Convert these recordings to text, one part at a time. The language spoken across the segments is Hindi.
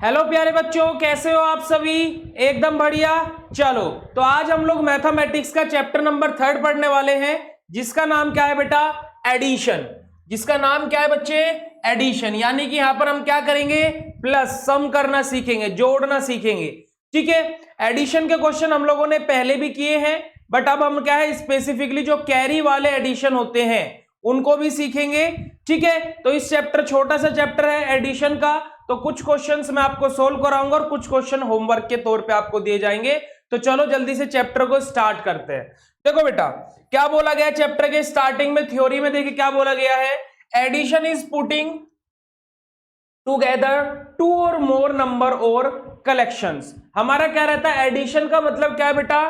हेलो प्यारे बच्चों, कैसे हो आप सभी? एकदम बढ़िया। चलो, तो आज हम लोग मैथमेटिक्स का चैप्टर नंबर 3 पढ़ने वाले हैं, जिसका नाम क्या है बेटा? एडिशन। जिसका नाम क्या है बच्चे? एडिशन। यानी कि यहां पर हम क्या करेंगे? प्लस, सम करना सीखेंगे, जोड़ना सीखेंगे। ठीक है। एडिशन के क्वेश्चन हम लोगों ने पहले भी किए हैं, बट अब हम क्या है, स्पेसिफिकली जो कैरी वाले एडिशन होते हैं उनको भी सीखेंगे। ठीक है। तो इस चैप्टर, छोटा सा चैप्टर है एडिशन का, तो कुछ क्वेश्चंस मैं आपको सोल्व कराऊंगा और कुछ क्वेश्चन होमवर्क के तौर पे आपको दिए जाएंगे। तो चलो जल्दी से चैप्टर को स्टार्ट करते हैं। देखो बेटा, क्या बोला गया चैप्टर के स्टार्टिंग में, थ्योरी में देखिए क्या बोला गया है। Addition is putting together two और मोर नंबर और कलेक्शंस। हमारा क्या रहता है? एडिशन का मतलब क्या है बेटा?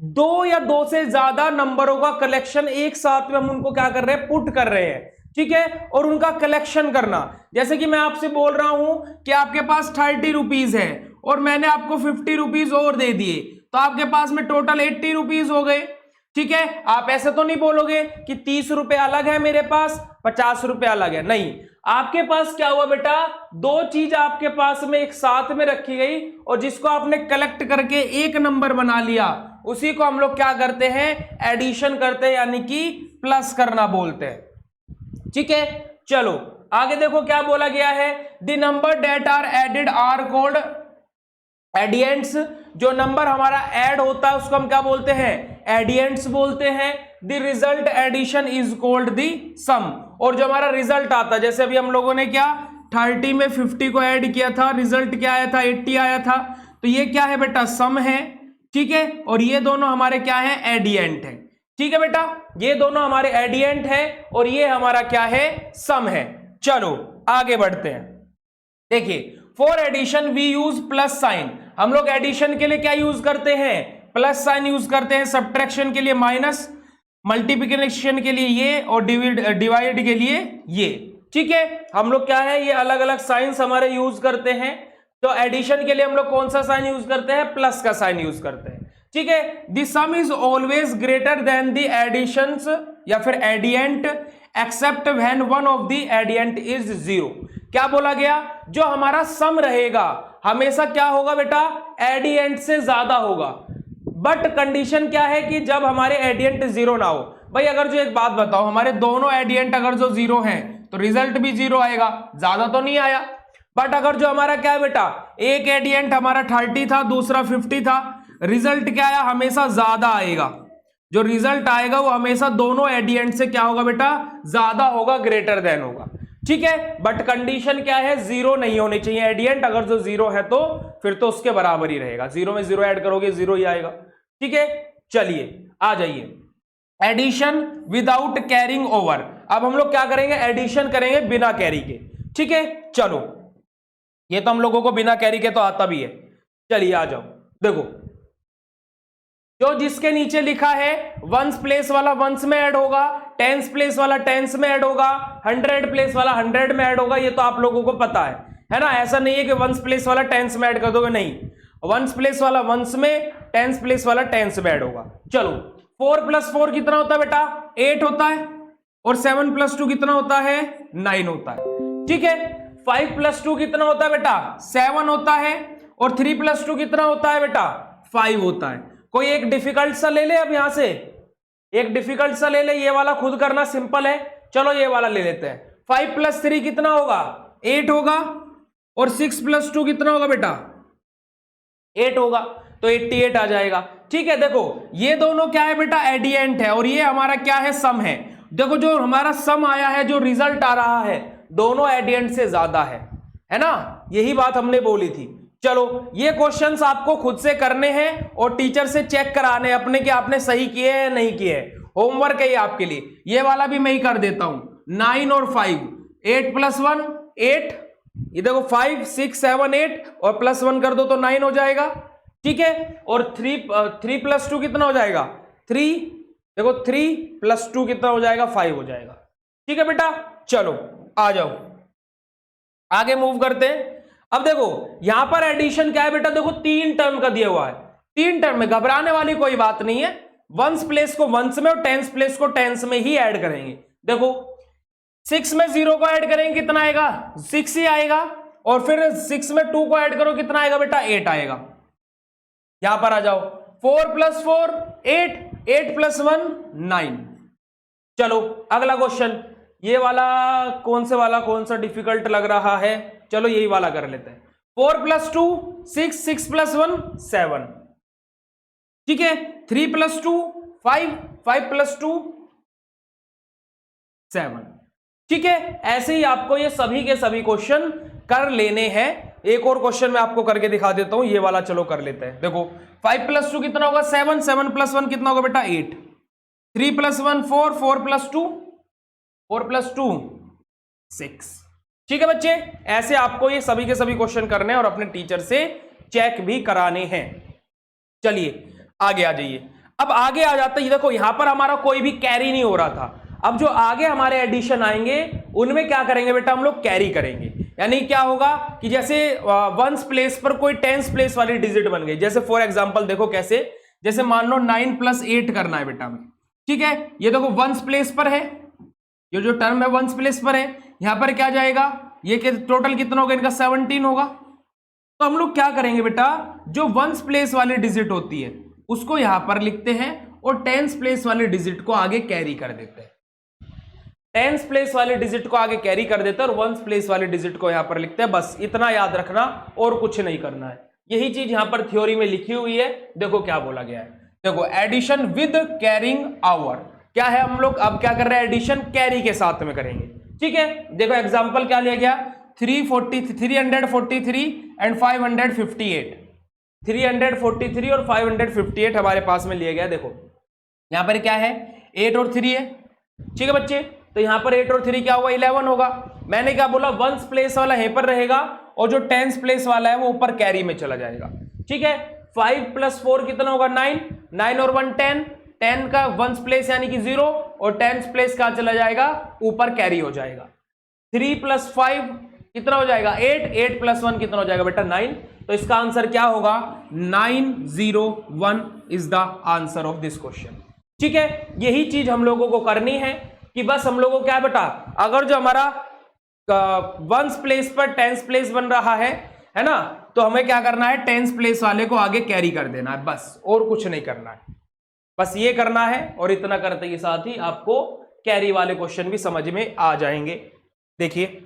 दो या दो से ज्यादा नंबरों का कलेक्शन एक साथ में हम उनको क्या कर रहे हैं? पुट कर रहे हैं। ठीक है। और उनका कलेक्शन करना। जैसे कि मैं आपसे बोल रहा हूं कि आपके पास 30 रुपीज है और मैंने आपको 50 रुपीज और दे दिए, तो आपके पास में टोटल 80 रुपीज हो गए। ठीक है। आप ऐसे तो नहीं बोलोगे कि 30 रुपए अलग है मेरे पास, 50 रुपए अलग है। नहीं, आपके पास क्या हुआ बेटा? दो चीज आपके पास में एक साथ में रखी गई और जिसको आपने कलेक्ट करके एक नंबर बना लिया, उसी को हम लोग क्या करते हैं? एडिशन करते हैं, यानी कि प्लस करना बोलते हैं। ठीक है। चलो आगे देखो क्या बोला गया है। The number that are added are called addends. जो नंबर हमारा ऐड होता है उसको हम क्या बोलते हैं? एडियंट्स बोलते हैं। The result addition is called the sum. और जो हमारा रिजल्ट आता है, जैसे अभी हम लोगों ने क्या 30 में 50 को ऐड किया था, रिजल्ट क्या आया था? 80 आया था। तो ये क्या है बेटा? सम है। ठीक है। और ये दोनों हमारे क्या है? एडियंट है। ठीक है बेटा, ये दोनों हमारे एडियंट है और ये हमारा क्या है? सम है। चलो आगे बढ़ते हैं। देखिए, for addition we use plus sign. हम लोग एडिशन के लिए क्या यूज करते हैं? प्लस साइन यूज करते हैं। सब्ट्रैक्शन के लिए माइनस, मल्टीप्लिकेशन के लिए ये, और डिवाइड के लिए ये। ठीक है। हम लोग क्या है, ये अलग अलग साइंस हमारे यूज करते हैं। तो एडिशन के लिए हम लोग कौन सा साइन यूज करते हैं? प्लस का साइन यूज करते हैं। ठीक है। The sum is always greater than the additions या फिर addend except when one of the addend is zero. क्या बोला गया? जो हमारा सम रहेगा हमेशा क्या होगा बेटा? एडियंट से ज्यादा होगा। बट कंडीशन क्या है कि जब हमारे एडियंट जीरो ना हो। भाई अगर जो एक बात बताओ, हमारे दोनों एडियंट अगर जो जीरो हैं तो रिजल्ट भी जीरो आएगा, ज्यादा तो नहीं आया। बट अगर जो हमारा क्या है बेटा, एक एडियंट हमारा 30 था, दूसरा 50 था, रिजल्ट क्या आया? हमेशा ज्यादा आएगा। जो रिजल्ट आएगा वो हमेशा दोनों एडियंट से क्या होगा बेटा? ज्यादा होगा, ग्रेटर देन होगा। ठीक है। बट कंडीशन क्या है? जीरो नहीं होनी चाहिए एडियंट। अगर जो जीरो है तो फिर तो उसके बराबर ही रहेगा। जीरो में जीरो ऐड करोगे, जीरो ही आएगा। ठीक है। चलिए आ जाइए। Addition without carrying over. अब हम लोग क्या करेंगे? एडिशन करेंगे बिना कैरी के। ठीक है। चलो, ये तो हम लोगों को बिना कैरी के तो आता भी है। चलिए आ जाओ। देखो, जो जिसके नीचे लिखा है वंस प्लेस वाला वंस में ऐड होगा, टेंस प्लेस वाला टेंस में ऐड होगा, 100 प्लेस वाला 100 में ऐड होगा। ये तो आप लोगों को पता है ना? ऐसा नहीं है कि वंस प्लेस वाला टेंस में ऐड कर दोगे, नहीं। वंस प्लेस वाला वंस में, टेंस प्लेस वाला टेंस में ऐड होगा। चलो, 4 + 4 कितना होता है बेटा? 8 होता है। और 7 + 2 कितना होता है? 9 होता है। ठीक है। 5 + 2 कितना होता है बेटा? 7 होता है। और 3 + 2 कितना होता है बेटा? 5 होता है। कोई एक डिफिकल्ट सा ले ले। अब यहां से एक डिफिकल्ट सा ले ले। ये वाला खुद करना सिंपल है। चलो ये वाला ले लेते हैं। 5 + 3 कितना होगा? 8 होगा। और 6 + 2 कितना होगा बेटा? 8 होगा। तो 88 आ जाएगा। ठीक है। देखो, ये दोनों क्या है बेटा? एडियंट है। और ये हमारा क्या है? सम है। देखो, जो हमारा सम आया है, जो रिजल्ट आ रहा है, दोनों एडियंट से ज्यादा है ना? यही बात हमने बोली थी। चलो, ये क्वेश्चंस आपको खुद से करने हैं और टीचर से चेक कराने अपने कि आपने सही किए हैं नहीं किए हैं। होमवर्क है ये आपके लिए। ये वाला भी मैं ही कर देता हूं। 9 और 5, 8 + 1 8। ये देखो 5 6 7 8 और +1 कर दो तो 9 हो जाएगा। ठीक है। और 3 + 2 कितना हो जाएगा? 3। देखो 3 + 2 कितना हो जाएगा? 5 हो जाएगा। ठीक है बेटा। चलो आ जाओ, आगे मूव करते हैं। अब देखो, यहां पर एडिशन क्या है बेटा? देखो 3 टर्म का दिया हुआ है। 3 टर्म में घबराने वाली कोई बात नहीं है। वंस प्लेस को वंस में और टेंस प्लेस को टेंस में ही ऐड करेंगे। देखो, 6 में 0 को ऐड करेंगे, कितना आएगा? 6 ही आएगा। और फिर 6 में 2 को ऐड करो, कितना आएगा बेटा? 8 आएगा। यहां पर आ जाओ, 4 + 4 8, 8 + 1 9। चलो अगला क्वेश्चन, ये वाला कौन सा डिफिकल्ट लग रहा है, चलो यही वाला कर लेते हैं। 4 + 2 6, 6 + 1 7, ठीक है। 3 + 2 5, 5 + 2 7, ठीक है। ऐसे ही आपको ये सभी के सभी क्वेश्चन कर लेने हैं। एक और क्वेश्चन मैं आपको करके दिखा देता हूं, ये वाला चलो कर लेते हैं। देखो 5 + 2 कितना होगा? 7, 7 + 1 कितना होगा बेटा? 8, 3 + 1 4, 4 + 2 6, ठीक है बच्चे। ऐसे आपको ये सभी के सभी क्वेश्चन करने हैं और अपने टीचर से चेक भी कराने हैं। चलिए आगे आ जाइए। अब आगे आ जाते हैं, देखो यहां पर हमारा कोई भी कैरी नहीं हो रहा था। अब जो आगे हमारे एडिशन आएंगे उनमें क्या करेंगे बेटा? हम लोग कैरी करेंगे। यानी क्या होगा कि जैसे वंस प्लेस पर कोई टेंस प्लेस वाली डिजिट बन गई, जैसे फॉर एग्जांपल देखो कैसे, जैसे मान लो 9 + 8 करना है बेटा में, ठीक है। ये देखो वंस प्लेस पर है, ये जो टर्म है वंस प्लेस पर है। यहां पर क्या जाएगा? ये टोटल कितना होगा इनका? 17 होगा। तो हम लोग क्या करेंगे बेटा? जो वंस प्लेस वाली डिजिट होती है उसको यहां पर लिखते हैं और टेंस प्लेस वाली डिजिट को आगे कैरी कर देते हैं। टेंस प्लेस वाले डिजिट को आगे कैरी कर देते हैं और वंस प्लेस वाले डिजिट को यहां पर लिखते हैं। बस इतना याद रखना और कुछ नहीं करना है। यही चीज यहां पर थ्योरी में लिखी हुई है। देखो क्या बोला गया है, देखो एडिशन विद कैरिंग आवर, क्या है? हम लोग अब क्या कर रहे हैं? एडिशन कैरी के साथ में करेंगे, ठीक है। देखो एग्जांपल क्या लिया गया? 343 एंड 558, 343 और 558 हमारे पास में लिया गया। देखो यहां पर क्या है? 8 और 3 है, ठीक है बच्चे। तो यहां पर 8 और 3 क्या होगा? 11 होगा। मैंने क्या बोला? वंस प्लेस वाला यहीं पर रहेगा और जो टेंस प्लेस वाला है वो ऊपर कैरी में चला जाएगा, ठीक है। 5 + 4 कितना होगा? 9, 9 और 1 10, 10 का वंस प्लेस यानी कि 0 और टेंस प्लेस कहां चला जाएगा? ऊपर कैरी हो जाएगा। 3 + 5 कितना हो जाएगा? 8, 8 + 1 कितना हो जाएगा बेटा? 9। तो इसका आंसर क्या होगा? 901 is the answer of this question, ठीक है। यही चीज हम लोगों को करनी है कि बस हम लोगों को क्या है बेटा, अगर जो हमारा वंस प्लेस पर टेंस प्लेस बन रहा है ना, तो हमें क्या करना है? टेंस प्लेस वाले को आगे कैरी कर देना है, बस और कुछ नहीं करना है। बस ये करना है और इतना करते के साथ ही आपको कैरी वाले क्वेश्चन भी समझ में आ जाएंगे। देखिए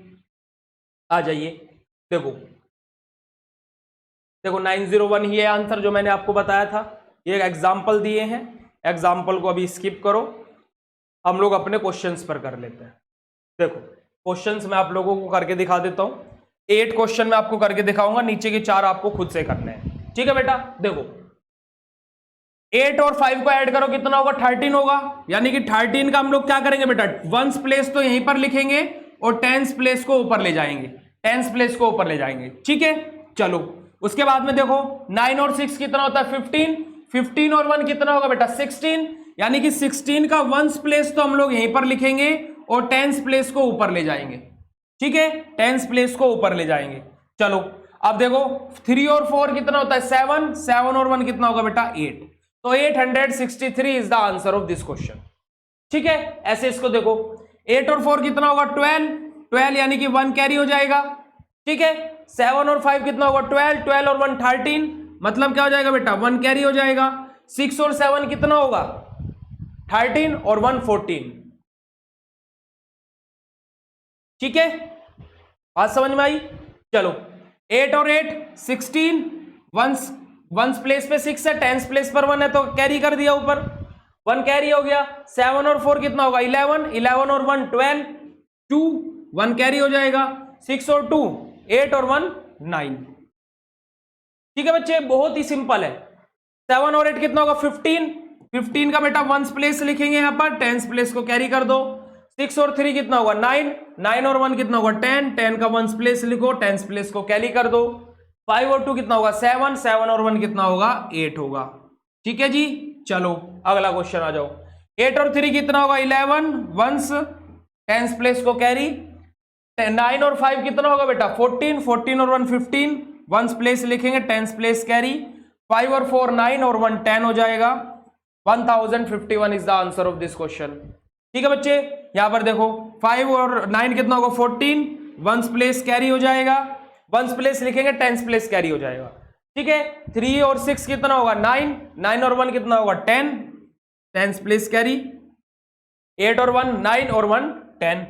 आ जाइए, देखो देखो 901 ही है आंसर जो मैंने आपको बताया था। ये एग्जाम्पल दिए हैं, एग्जाम्पल को अभी स्किप करो, हम लोग अपने क्वेश्चंस पर कर लेते हैं। देखो क्वेश्चंस मैं आप लोगों को करके दिखा देता हूं। 8 क्वेश्चन मैं आपको करके दिखाऊंगा, नीचे के 4 आपको खुद से करने हैं, ठीक है बेटा। देखो 8 और 5 को ऐड करो, कितना होगा? 13 होगा। यानी कि 13 का हम लोग क्या करेंगे बेटा? वंस प्लेस तो यहीं पर लिखेंगे और टेंस प्लेस को ऊपर ले जाएंगे, टेंस प्लेस को ऊपर ले जाएंगे, ठीक है। चलो उसके बाद में देखो 9 और 6 कितना होता है? 15, 15 और 1 कितना होगा बेटा? 16। यानी कि 16 का वंस प्लेस तो हम लोग यहीं पर लिखेंगे और टेंस प्लेस को ऊपर ले जाएंगे, ठीक है। टेंस प्लेस को ऊपर ले जाएंगे। चलो अब देखो 3 और 4 कितना होता है? 7, 7 और 1 कितना होगा बेटा? 8। तो 863 is the answer of this question, ठीक है। ऐसे इसको देखो 8 और 4 कितना होगा? 12, 12 यानी कि 1 कैरी हो जाएगा, ठीक है। 7 और 5 कितना होगा? 12, 12 और 1 13, मतलब क्या हो जाएगा बेटा? 1 कैरी हो जाएगा। 6 और 7 कितना होगा? 13 और 1 14, ठीक है। बात समझ में आई? चलो 8 और 8 16, वंस प्लेस पे 6 है, टेंस प्लेस पर 1 है तो कैरी कर दिया ऊपर, 1 कैरी हो गया। 7 और 4 कितना होगा? 11, 11 और 1 12, 2 1 कैरी हो जाएगा। 6 और 2 8 और 1 9, ठीक है बच्चे, बहुत ही सिंपल है। 7 और 8 कितना होगा? 15, 15 का बेटा वंस प्लेस लिखेंगे यहां पर, टेंस प्लेस को कैरी कर दो। 6 और 3 कितना होगा? 9, 9 और 1 कितना होगा? 10, 10 का वंस प्लेस लिखो, टेंस प्लेस को कैरी कर दो। 5 और 2 कितना होगा? 7, 7 और 1 कितना होगा? 8 होगा, ठीक है जी। चलो अगला क्वेश्चन आ जाओ। 8 और 3 कितना होगा? 11, वंस टेंस प्लेस को कैरी। 9 और 5 कितना होगा बेटा? 14, 14 और 1 15, वंस प्लेस लिखेंगे, टेंस प्लेस कैरी। 5 और 4 9 और 1 10 हो जाएगा। 1051 is the answer of this question, ठीक है बच्चे। यहां पर देखो 5 और 9 कितना होगा? 14, वंस प्लेस कैरी हो जाएगा। वंस प्लेस लिखेंगे टेंस प्लेस कैरी हो जाएगा, ठीक है। 3 और 6 कितना होगा 9, 9 और 1 कितना होगा 10, टेंस प्लेस कैरी। 8 और 1 9 और 1 10,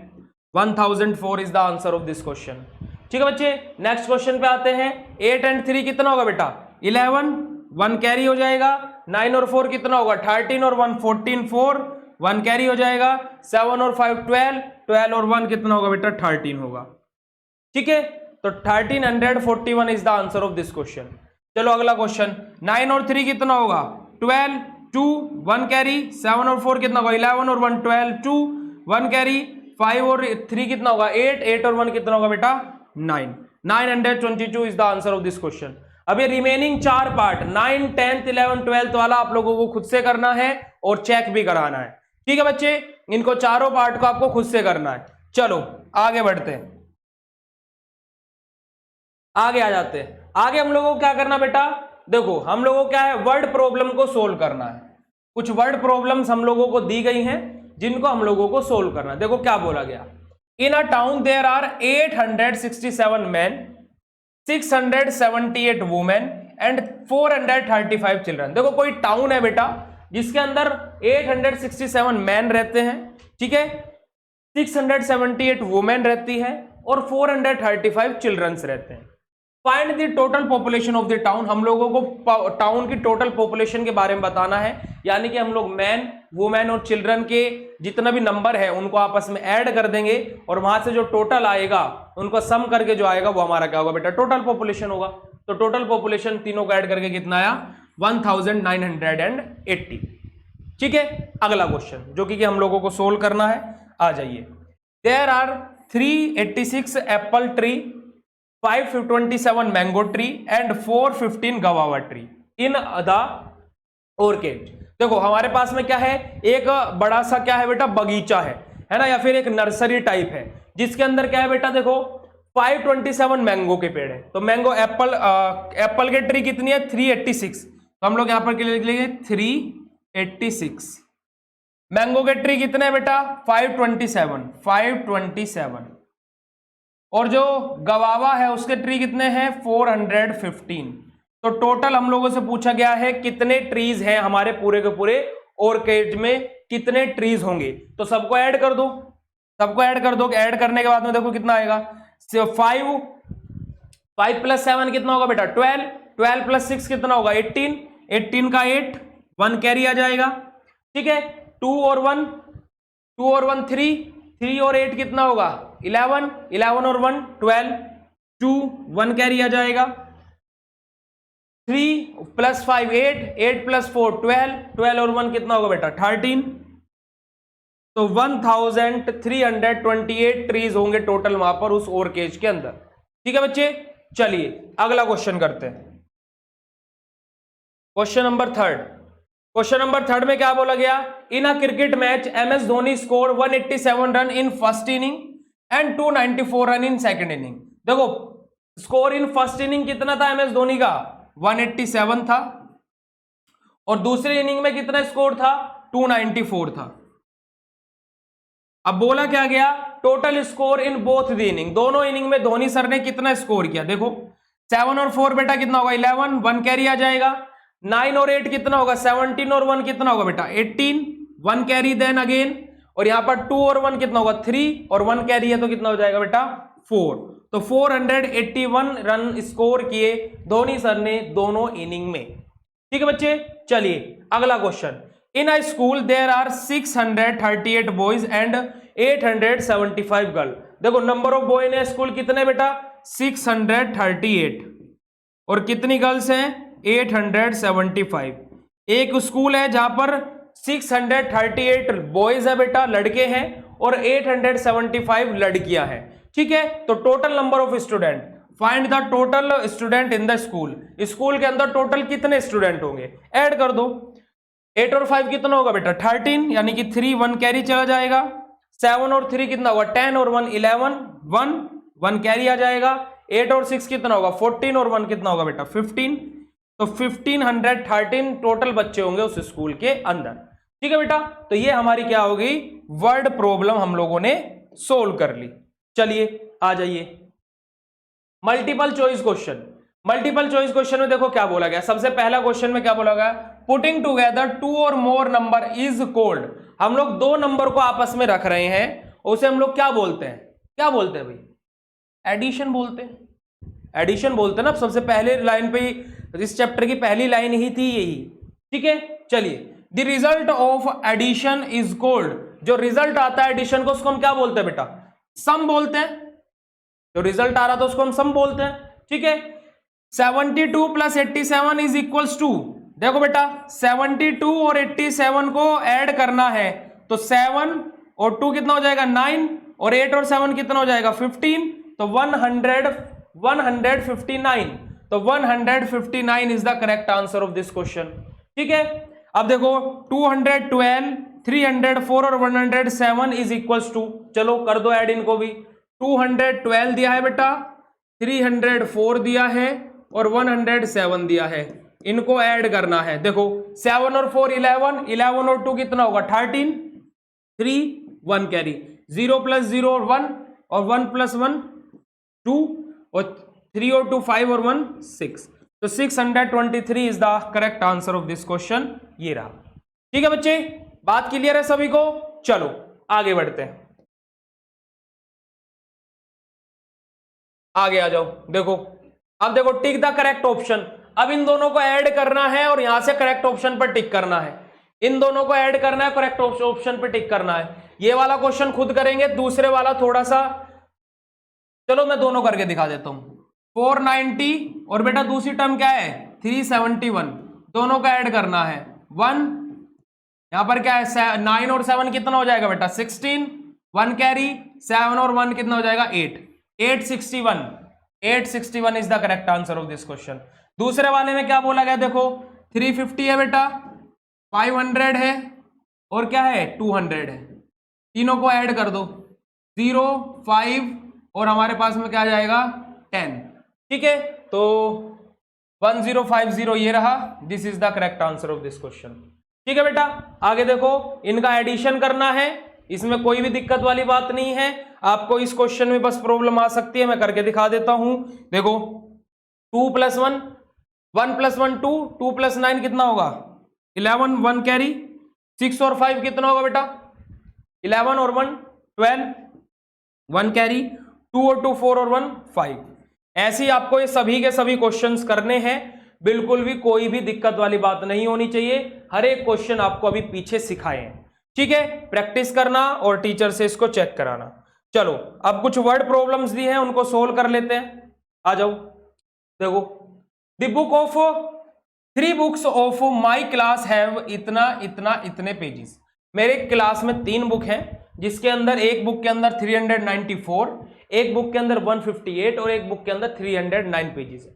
1004 is the answer of this question, ठीक है बच्चे। नेक्स्ट क्वेश्चन पे आते हैं। 8 एंड 3 कितना होगा बेटा 11, 1 कैरी हो जाएगा। 9 और 4 कितना होगा 13 और 1 14, 4 1 कैरी हो जाएगा। 7 और 5 12, 12 और 1 कितना होगा बेटा 13 होगा, ठीक है। तो 1341 is the answer of this question. चलो अगला क्वेश्चन। 9 और 3 कितना होगा 12, 2 1 कैरी। 7 और 4 कितना होगा 11 और 1 12, 2 1 कैरी। 5 और 3 कितना होगा 8, 8 और 1 कितना होगा बेटा 9, 922 is the answer of this question. अब ये रिमेनिंग 4 पार्ट 9, 10, 11, 12 वाला आप लोगों को खुद से करना है और चेक भी कराना है, ठीक है बच्चे। इनको चारों पार्ट को आपको खुद से करना है। चलो आगे बढ़ते हैं, आगे आ जाते हैं। आगे हम लोगों को क्या करना बेटा, देखो हम लोगों को क्या है वर्ड प्रॉब्लम को सोल्व करना है। कुछ वर्ड प्रॉब्लम्स हम लोगों को दी गई हैं जिनको हम लोगों को सोल्व करना है। देखो क्या बोला गया, in a town there are 867 man, 678 women and 435 children. देखो कोई टाउन है बेटा जिसके अंदर 867 मैन रहते हैं, ठीक है, 678 वुमेन रहती है और 435 चिल्ड्रंस रहते हैं। Find the total population of the town. हम लोगों को टाउन की टोटल पॉपुलेशन के बारे में बताना है, यानी कि हम लोग मैन वुमेन और चिल्ड्रन के जितना भी नंबर है उनको आपस में ऐड कर देंगे और वहां से जो टोटल आएगा उनको सम करके जो आएगा वो हमारा क्या होगा बेटा टोटल पॉपुलेशन होगा। तो टोटल पॉपुलेशन तीनों को ऐड करके कितना आया 1980, ठीक है। अगला क्वेश्चन जो कि हम लोगों को सोल्व करना है, आ जाइए। There are 386 apple tree, 527 mango tree and 415 guava tree in the orchard. देखो हमारे पास में क्या है, एक बड़ा सा क्या है बेटा बगीचा है ना, या फिर एक नर्सरी टाइप है जिसके अंदर क्या है बेटा देखो 527 मैंगो के पेड़ है। तो मैंगो एप्पल के ट्री कितनी है 386, तो हम लोग यहां पर लिख लेंगे 386। मैंगो के ट्री कितने हैं बेटा 527, और जो गवावा है उसके ट्री कितने हैं 415। तो टोटल हम लोगों से पूछा गया है कितने ट्रीज हैं हमारे पूरे के पूरे ऑर्किड में, कितने ट्रीज होंगे। तो सबको ऐड कर दो, सबको ऐड कर दो। ऐड करने के बाद में देखो कितना आएगा 5 + 7 कितना होगा बेटा 12, 12 + 6 कितना होगा 18, 18 का 8 1 कैरी आ जाएगा, ठीक है। 2 और 1 3 और 8 कितना होगा 11, 11 और 1 12, 2 1 कैरी आ जाएगा। 3 + 5 8, 8 + 4 12, 12 और 1 कितना होगा बेटा 13। तो 1328 ट्रीज होंगे टोटल वहां पर उस ऑर्किड के अंदर, ठीक है बच्चे। चलिए अगला क्वेश्चन करते हैं। Question number 3। क्वेश्चन नंबर 3 में क्या बोला गया, in a cricket match MS Dhoni score 187 run in first inning and 294 run in second inning. देखो स्कोर इन फर्स्ट इनिंग कितना था MS धोनी का 187 था, और दूसरी इनिंग में कितना स्कोर था 294 था। अब बोला क्या गया total score in both the inning, दोनों इनिंग में धोनी सर ने कितना स्कोर किया। देखो 7 और 4 बेटा कितना होगा 11, 1 कैरी आ जाएगा। 9 और 8 कितना होगा 17 और 1 कितना होगा बेटा 18, 1 कैरी देन अगेन। और यहां पर 2 और 1 कितना होगा 3 और 1 कैरी है तो कितना हो जाएगा बेटा 4। तो 481 रन स्कोर किए धोनी सर ने दोनों इनिंग में, ठीक है बच्चे। चलिए अगला question. In a school there are 638 boys and 875 girl. देखो नंबर ऑफ बॉय ने स्कूल कितने बेटा 638 और कितनी गर्ल्स हैं 875। एक स्कूल है जहां पर 638 बॉयज है बेटा लड़के हैं और 875 लड़कियां हैं, ठीक है। तो total number of student, find the total student in the school. School के अंदर टोटल कितने स्टूडेंट होंगे, ऐड कर दो। 8 और 5 कितना होगा बेटा 13, यानी कि 3 1 कैरी चला जाएगा। 7 और 3 कितना होगा 10 और 1 11, 1 कैरी आ जाएगा। 8 और 6 कितना होगा 14 और 1 कितना होगा बेटा 15। तो 1513 टोटल बच्चे होंगे उस स्कूल के अंदर, ठीक है बेटा। तो ये हमारी क्या हो गई वर्ड प्रॉब्लम हम लोगों ने सोल्व कर ली। चलिए आ जाइए multiple choice question. Multiple choice question में देखो क्या बोला गया, सबसे पहला क्वेश्चन में क्या बोला गया, पुटिंग टुगेदर टू और मोर नंबर इज कॉल्ड। हम लोग दो नंबर को आपस में रख रहे हैं, उसे हम लोग क्या बोलते हैं, क्या बोलते हैं भाई, एडिशन बोलते हैं, एडिशन बोलते हैं ना। सबसे पहले लाइन पे इस चैप्टर की पहली लाइन ही थी यही, ठीक है। चलिए, the result of addition is called, जो रिजल्ट आता है एडिशन को उसको हम क्या बोलते हैं बेटा, सम बोलते हैं। जो रिजल्ट आ रहा था उसको हम सम बोलते हैं, ठीक है। 72 प्लस 87 इज इक्वल्स टू, देखो बेटा 72 और 87 को ऐड करना है तो 7 और 2 कितना हो जाएगा 9, और 8 और 7 कितना हो जाएगा 15, तो 159, तो 159 is the correct answer of this question, ठीक है। अब देखो 212, 304 और 107 इज इक्वल्स टू, चलो कर दो ऐड इनको भी। 212 दिया है बेटा, 304 दिया है और 107 दिया है, इनको ऐड करना है। देखो 7 और 4 11, 11 और 2 कितना होगा 13, 3 1 कैरी, 0 प्लस 0 और 1, और 1 प्लस 1 2, और 3 और 2 5 और 1 6, तो 623 is the correct answer of this question, ये रहा। ठीक है बच्चे, बात क्लियर है सभी को। चलो आगे बढ़ते हैं, आगे आ जाओ। देखो अब देखो टिक द करेक्ट ऑप्शन, अब इन दोनों को ऐड करना है और यहां से करेक्ट ऑप्शन पर टिक करना है। इन दोनों को ऐड करना है, करेक्ट ऑप्शन पर टिक करना है। ये वाला क्वेश्चन खुद करेंगे, दूसरे वाला थोड़ा सा, चलो मैं दोनों करके दिखा देता हूं। 490 और बेटा दूसरी टर्म क्या है 371, दोनों का ऐड करना है 1, यहां पर क्या है 9 और 7 कितना हो जाएगा बेटा 16, 1 कैरी, 7 और 1 कितना हो जाएगा 8, 861 is the correct answer of this question. दूसरे वाले में क्या बोला गया, देखो 350 है बेटा, 500 है और क्या है 200 है, तीनों को ऐड कर दो 0 5 और हमारे पास में क्या आ जाएगा 10, ठीक है। तो 1050 ये रहा, this is the correct answer of this question, ठीक है बेटा। आगे देखो इनका एडिशन करना है, इसमें कोई भी दिक्कत वाली बात नहीं है। आपको इस क्वेश्चन में बस प्रॉब्लम आ सकती है, मैं करके दिखा देता हूं। देखो 2 प्लस 1, 1 प्लस 1 2, 2 प्लस 9 कितना होगा 11, 1 कैरी, 6 और 5 कितना होगा बेटा 11 और 1 12, 1 कैरी, 2 और 2 4 और 1 5। ऐसे ही आपको ये सभी के सभी क्वेश्चंस करने हैं, बिल्कुल भी कोई भी दिक्कत वाली बात नहीं होनी चाहिए। हर एक क्वेश्चन आपको अभी पीछे सिखाए हैं, ठीक है। प्रैक्टिस करना और टीचर से इसको चेक कराना। चलो अब कुछ वर्ड प्रॉब्लम्स दी हैं, उनको सोल्व कर लेते हैं। आ जाओ, देखो the book of 3 books of my class have इतना इतना इतने पेजेस। मेरे क्लास में 3 बुक हैं, जिसके अंदर एक बुक के अंदर 394, एक बुक के अंदर 158 और एक बुक के अंदर 309 पेजेस है।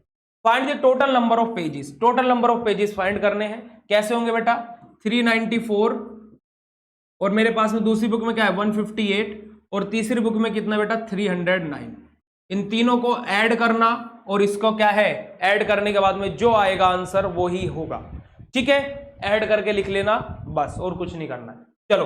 Find the total number of pages, total number of pages find करने हैं। कैसे होंगे बेटा 394 और मेरे पास में दूसरी बुक में क्या है 158 और तीसरी बुक में कितना बेटा 309। इन तीनों को ऐड करना और इसको क्या है ऐड करने के बाद में जो आएगा आंसर वो ही होगा, ठीक है। ऐड करके लिख लेना बस, और कुछ नहीं करना है। चलो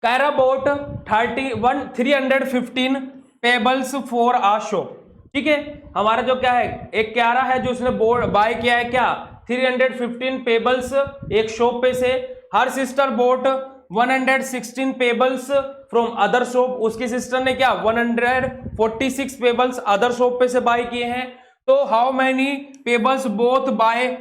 Kyra bought 315 pebbles for a shop, ठीक है। हमारा जो क्या है एक क्यारा है जो उसने बोर्ड बाय किया है क्या 315 पेबल्स एक शॉप पे से। हर sister bought 116 pebbles from other shop, उसकी सिस्टर ने क्या 146 पेबल्स अदर शॉप पे से बाय किए हैं। तो how many pebbles both buy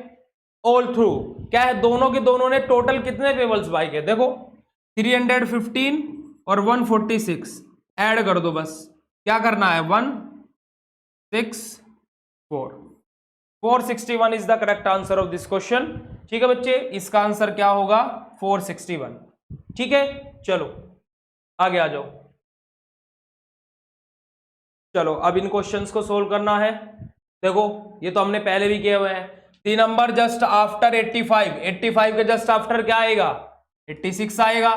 all through, क्या है दोनों के दोनों ने टोटल कितने पेबल्स बाय किए। देखो 315 और 146 ऐड कर दो, बस क्या करना है 164, 461 is the correct answer of this question, ठीक है बच्चे। इसका आंसर क्या होगा 461, ठीक है। चलो आगे आ जाओ। चलो अब इन क्वेश्चंस को सोल्व करना है। देखो ये तो हमने पहले भी किए हुए हैं। 3 नंबर जस्ट आफ्टर 85, 85 के जस्ट आफ्टर क्या आएगा 86 आएगा,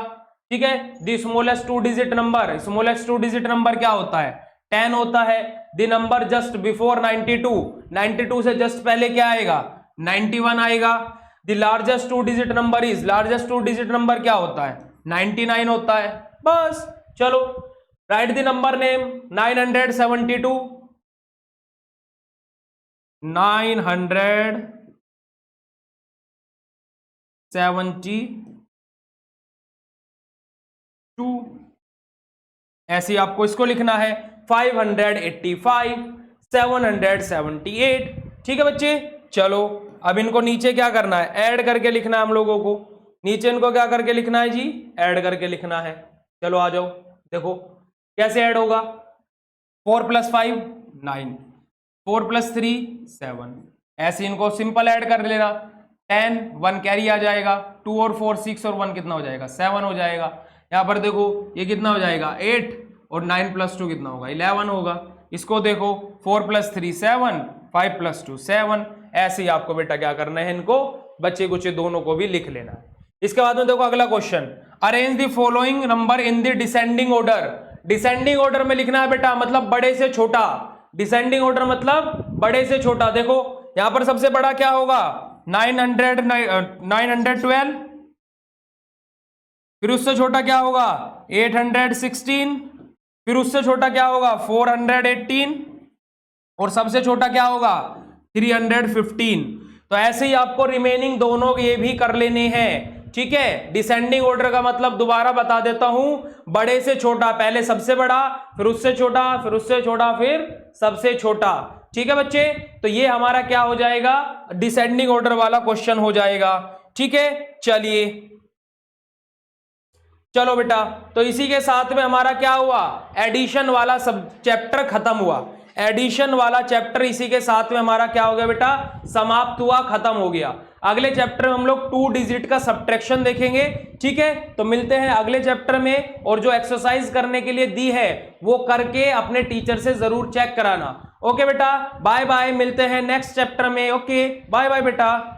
ठीक है। The smallest 2 digit number, smallest 2 digit number क्या होता है 10 होता है। द नंबर जस्ट बिफोर 92, 92 से जस्ट पहले क्या आएगा 91 आएगा। The largest 2 digit number is, largest 2 digit number क्या होता है 99 होता है। बस चलो राइट द नंबर नेम 972 972 ऐसे ही आपको इसको लिखना है 585 778। ठीक है बच्चे, चलो अब इनको नीचे क्या करना है, ऐड करके लिखना है हम लोगों को। नीचे इनको क्या करके लिखना है जी, ऐड करके लिखना है। चलो आ जाओ, देखो कैसे ऐड होगा। 4 + 5 9, 4 + 3 7, ऐसे इनको सिंपल ऐड कर लेना। 10 1 कैरी आ जाएगा, 2 और 4 6 और 1 कितना हो जाएगा, 7 हो जाएगा। यहाँ पर देखो ये कितना हो जाएगा 8 और 9 + 2 कितना होगा 11 होगा। इसको देखो 4 + 3 7, 5 + 2 7। ऐसे ही आपको बेटा क्या करना है, इनको बच्चे कुछ दोनों को भी लिख लेना है। इसके बाद में देखो अगला question, arrange the following number in the descending order. Descending order में लिखना है बेटा, मतलब बड़े से छोटा। डिसेंडिंग ऑर्डर मतलब बड़े से छोटा। देखो यहां पर सबसे बड़ा क्या होगा 912, फिर उससे छोटा क्या होगा 816, फिर उससे छोटा क्या होगा 418 और सबसे छोटा क्या होगा 315। तो ऐसे ही आपको रिमेनिंग दोनों ये भी कर लेने हैं। ठीक है, डिसेंडिंग ऑर्डर का मतलब दोबारा बता देता हूं, बड़े से छोटा, पहले सबसे बड़ा, फिर उससे छोटा, फिर उससे छोटा, फिर सबसे छोटा। ठीक है बच्चे, तो ये हमारा क्या हो जाएगा, डिसेंडिंग ऑर्डर वाला क्वेश्चन हो जाएगा। ठीक है, चलिए चलो बेटा, तो इसी के साथ में हमारा क्या हुआ, एडिशन वाला सब चैप्टर खत्म हुआ। एडिशन वाला चैप्टर इसी के साथ में हमारा क्या हो गया बेटा, समाप्त हुआ, खत्म हो गया। अगले चैप्टर में हम लोग 2 डिजिट का सब्ट्रैक्शन देखेंगे। ठीक है, तो मिलते हैं अगले चैप्टर में। और जो एक्सरसाइज करने के लिए दी है वो करके अपने टीचर से जरूर चेक कराना। ओके बेटा, बाय बाय, मिलते हैं नेक्स्ट चैप्टर में। ओके बाय बाय बेटा।